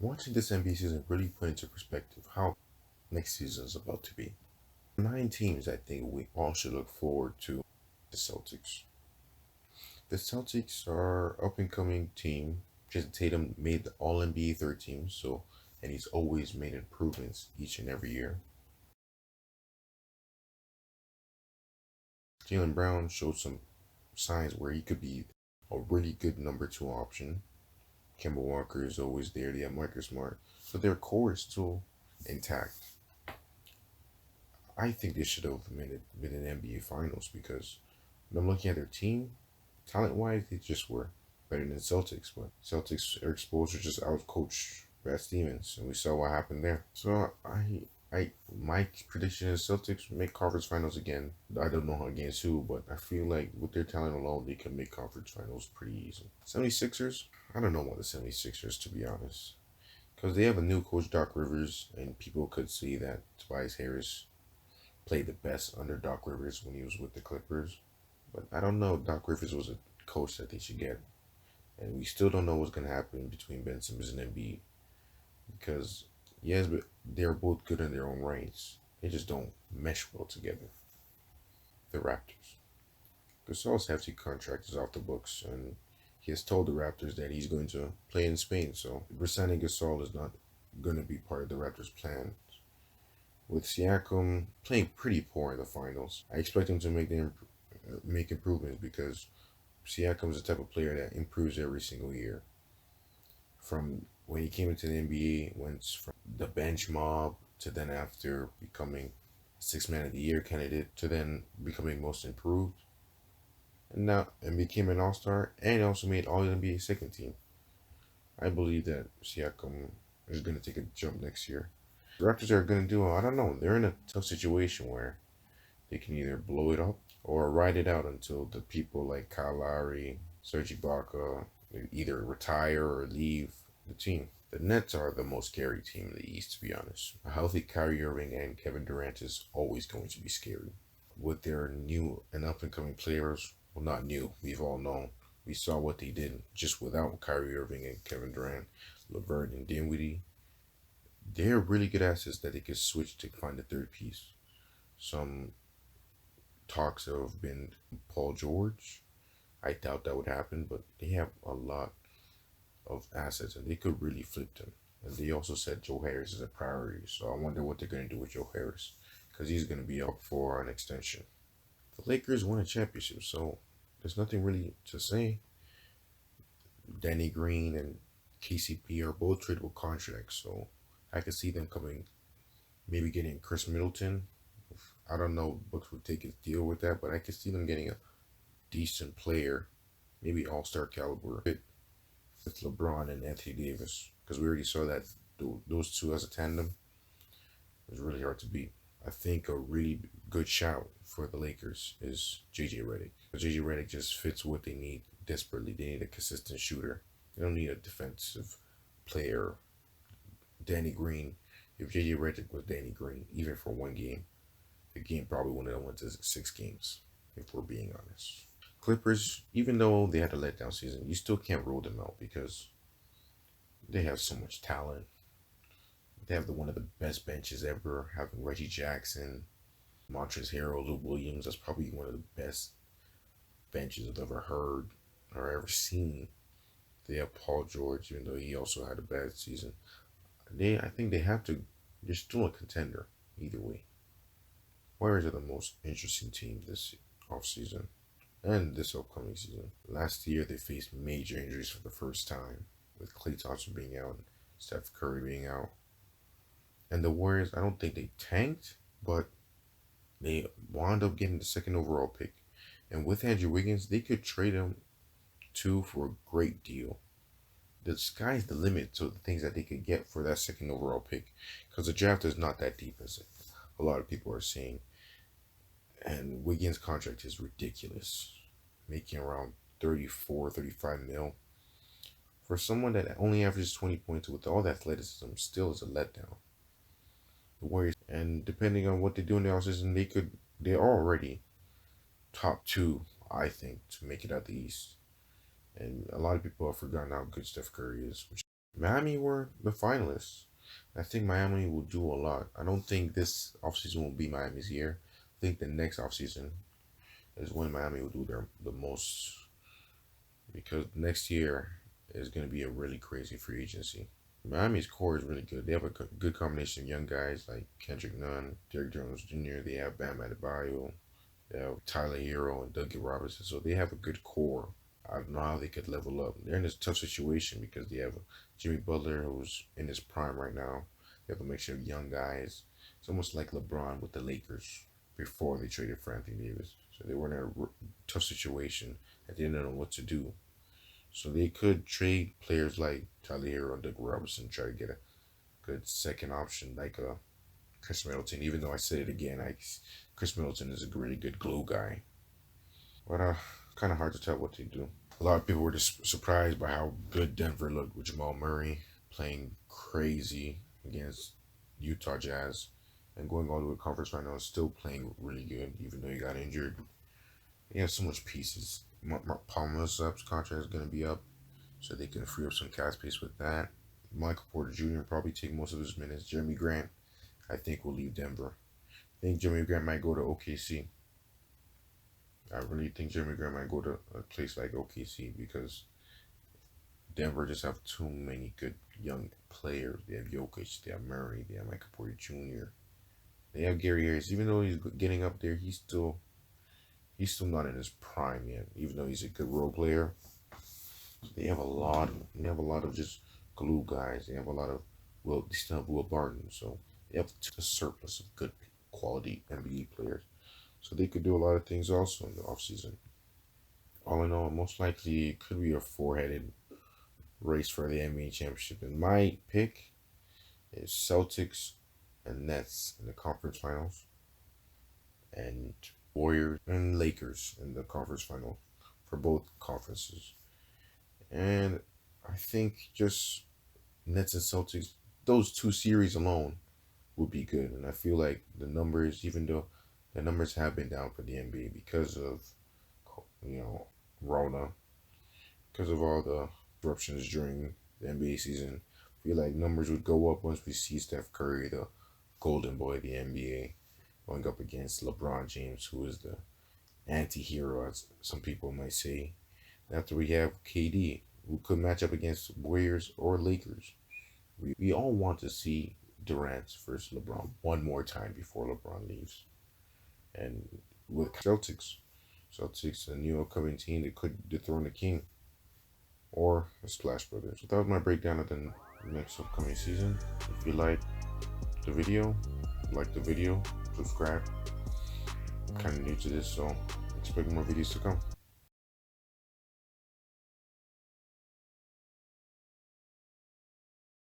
Watching this NBA season really put into perspective how next season is about to be. 9 teams I think we all should look forward to. The Celtics. The Celtics are up and coming team. Jason Tatum made the All NBA third team, and he's always made improvements each and every year. Jaylen Brown showed some signs where he could be a really good number two option. Kemba Walker is always there. They have Marcus Smart, so their core is still intact. I think they should have been in NBA Finals because when I'm looking at their team, talent wise, they just were better than Celtics. But Celtics are exposed to just outcoach Brad Stevens, and we saw what happened there. So my prediction is Celtics make conference finals again. I don't know against who, but I feel like with their talent alone, they can make conference finals pretty easy. 76ers, I don't know about the 76ers to be honest. Because they have a new coach, Doc Rivers, and people could see that Tobias Harris played the best under Doc Rivers when he was with the Clippers. But I don't know. Doc Rivers was a coach that they should get. And we still don't know what's going to happen between Ben Simmons and Embiid. Because, yes, but they're both good in their own rights. They just don't mesh well together. The Raptors. Gasol's hefty contract is off the books, and he has told the Raptors that he's going to play in Spain. So, resigning Gasol is not going to be part of the Raptors' plan. With Siakam playing pretty poor in the finals, I expect him to make improvements because Siakam is the type of player that improves every single year. From when he came into the NBA, went from the bench mob to then after becoming six man of the year candidate to then becoming most improved, and became an all star and also made all NBA second team. I believe that Siakam is going to take a jump next year. The Raptors are going to do, I don't know, they're in a tough situation where they can either blow it up or ride it out until the people like Kyle Lowry, Serge Ibaka either retire or leave the team. The Nets are the most scary team in the East, to be honest. A healthy Kyrie Irving and Kevin Durant is always going to be scary. With their new and up and coming players, well, not new, we've all known. We saw what they did just without Kyrie Irving and Kevin Durant, LeVert and Dinwiddie. They're really good assets that they could switch to find a third piece. Some talks have been Paul George. I doubt that would happen, but they have a lot of assets and they could really flip them. And they also said Joe Harris is a priority, so I wonder what they're going to do with Joe Harris because he's going to be up for an extension. The Lakers won a championship, so there's nothing really to say. Danny Green and KCP are both tradable contracts, so I could see them coming, maybe getting Chris Middleton. I don't know if Bucks would take his deal with that, but I could see them getting a decent player, maybe all-star caliber with LeBron and Anthony Davis, because we already saw that those two as a tandem was really hard to beat. I think a really good shout for the Lakers is JJ Redick. JJ Redick just fits what they need desperately. They need a consistent shooter. They don't need a defensive player. Danny Green. If JJ Redick was Danny Green, even for one game, the game probably wouldn't have went to 6 games, if we're being honest. Clippers, even though they had a letdown season, you still can't rule them out because they have so much talent. They have one of the best benches ever, having Reggie Jackson, Montrezl Harrell, Lou Williams. That's probably one of the best benches I've ever heard or ever seen. They have Paul George, even though he also had a bad season. I think they have to. They're still a contender either way. Warriors are the most interesting team this offseason and this upcoming season. Last year, they faced major injuries for the first time, with Klay Thompson being out, Steph Curry being out. And the Warriors, I don't think they tanked, but they wound up getting the second overall pick. And with Andrew Wiggins, they could trade him too for a great deal. The sky's the limit to the things that they could get for that second overall pick, because the draft is not that deep as a lot of people are saying. And Wiggins' contract is ridiculous, making around 34, 35 mil. For someone that only averages 20 points with all the athleticism, still is a letdown. The Warriors, and depending on what they do in the offseason, they're already top two, I think, to make it out the East. And a lot of people have forgotten how good Steph Curry is, which Miami were the finalists. I think Miami will do a lot. I don't think this offseason will be Miami's year. I think the next offseason is when Miami will do the most, because next year is going to be a really crazy free agency. Miami's core is really good. They have a good combination of young guys like Kendrick Nunn, Derrick Jones Jr. They have Bam Adebayo. They have Tyler Hero and Dougie Robinson. So they have a good core. I don't know how they could level up. They're in this tough situation because they have Jimmy Butler, who's in his prime right now. They have a mixture of young guys. It's almost like LeBron with the Lakers before they traded for Anthony Davis. So they were in a tough situation and they didn't know what to do. So they could trade players like Tyler Hero and Doug Robinson, try to get a good second option like Chris Middleton. Even though I said it again, Chris Middleton is a really good glue guy. But kind of hard to tell what they do. A lot of people were just surprised by how good Denver looked with Jamal Murray playing crazy against Utah Jazz and going all the way to conference right now, still playing really good even though he got injured. He has so much pieces. Paul Millsap's contract is going to be up, so they can free up some cap space with that. Michael Porter Jr. probably take most of his minutes. Jeremy Grant, I think, will leave Denver. I think Jeremy Grant might go to OKC. I really think Jeremy Grant might go to a place like OKC because Denver just have too many good young players. They have Jokic, they have Murray, they have Michael Porter Jr. They have Gary Harris. Even though he's getting up there, he's still not in his prime yet. Even though he's a good role player, they have a lot. They have a lot of just glue guys. They have a lot of they still have Will Barton. So they have a surplus of good quality NBA players. So they could do a lot of things also in the offseason. All in all, most likely it could be a four-headed race for the NBA championship. And my pick is Celtics and Nets in the conference finals, and Warriors and Lakers in the conference final for both conferences. And I think just Nets and Celtics, those two series alone would be good. And I feel like the numbers, even though the numbers have been down for the NBA because of you know Rona, because of all the disruptions during the NBA season, I feel like numbers would go up once we see Steph Curry, the golden boy of the NBA, going up against LeBron James, who is the anti-hero, as some people might say. After we have KD, who could match up against Warriors or Lakers. We all want to see Durant versus LeBron one more time before LeBron leaves. And with Celtics, a new upcoming team that could dethrone the king or the Splash Brothers. So that was my breakdown of the next upcoming season. If you like the video, subscribe. I'm kind of new to this, so expect more videos to come.